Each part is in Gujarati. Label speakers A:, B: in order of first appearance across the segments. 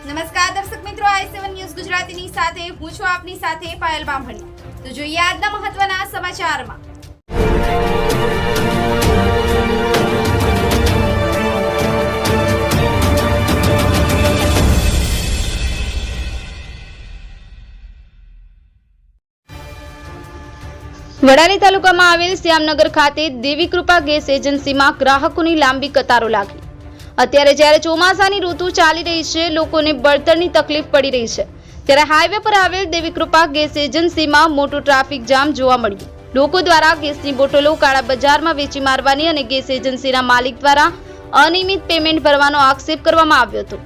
A: નમસ્કાર દર્શક મિત્રો, i7 ન્યૂઝ ગુજરાતીની સાથે હું છું આપની સાથે પાયલ બામણી। તો જોઈએ આજના મહત્વના સમાચારમાં। વડાલી તાલુકામાં આવેલ શ્યામનગર ખાતે દેવી કૃપા ગેસ એજન્સીમાં ગ્રાહકોની લાંબી કતારો લાગી। અત્યારે જ્યારે ચોમાસાની ઋતુ ચાલી રહી છે, લોકોને બળતણની તકલીફ પડી રહી છે, ત્યારે હાઈવે પર આવેલ દેવી કૃપા ગેસ એજન્સીમાં મોટું ટ્રાફિક જામ જોવા મળ્યું। લોકો દ્વારા ગેસની બોટલો કાળા બજારમાં વેચી મારવાની અને ગેસ એજન્સીના માલિક દ્વારા અનિયમિત પેમેન્ટ ભરવાનો આક્ષેપ કરવામાં આવ્યો હતો।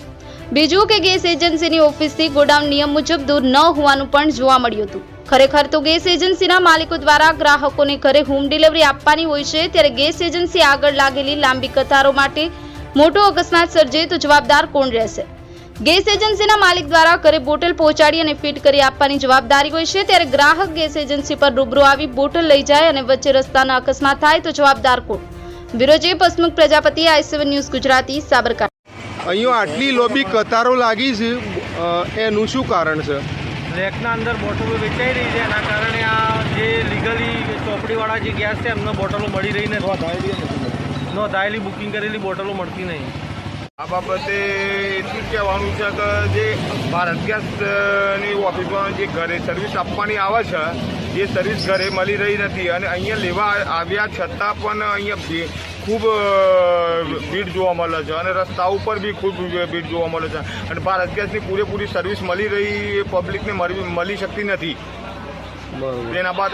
A: બીજું કે ગેસ એજન્સીની ઓફિસથી ગોડાઉન નિયમ મુજબ દૂર ન હોવાનું પણ જોવા મળ્યું હતું। ખરેખર તો ગેસ એજન્સીના માલિકો દ્વારા ગ્રાહકોને ઘરે હોમ ડિલિવરી આપવાની હોય છે, ત્યારે ગેસ એજન્સી આગળ લાગેલી લાંબી કતારો માટે મોટો અકસ્માત સર્જે તો જવાબદાર કોણ રહેશે? ગેસ એજન્સીના માલિક દ્વારા ઘરે બોટલ પહોંચાડી અને ફિટ કરી આપવાની જવાબદારી હોય છે, ત્યારે ગ્રાહક ગેસ એજન્સી પર રૂબરૂ આવી બોટલ લઈ જાય અને વચ્ચે રસ્તાના અકસ્માત થાય તો જવાબદાર કોણ? Bureau chief Hasmukh Prajapati, i7 news Gujarati, Sabarkantha.
B: અહીંયા આટલી લોબી કતારો લાગી છે, એનું શું કારણ છે?
C: રેકના અંદર બોટલો વેચાઈ રહી છે, એના કારણે આ જે લીગલી ચોપડીવાળા જે ગેસ છે એમને બોટલો મળી રહી નથી, નોંધાયેલી બુકિંગ કરેલી બોટલો મળતી નહીં।
D: આ બાબતે એટલું જ કહેવાનું છે કે જે ભારત ગેસની ઓફિસમાં જે ઘરે સર્વિસ આપવાની આવે છે એ સર્વિસ ઘરે મળી રહી નથી અને અહીંયા લેવા આવ્યા છતાં પણ અહીંયા ખૂબ ભીડ જોવા મળે છે અને રસ્તા ઉપર બી ખૂબ ભીડ જોવા મળે છે અને ભારત ગેસની પૂરેપૂરી સર્વિસ મળી રહી પબ્લિકને મળી શકતી નથી। એના બાદ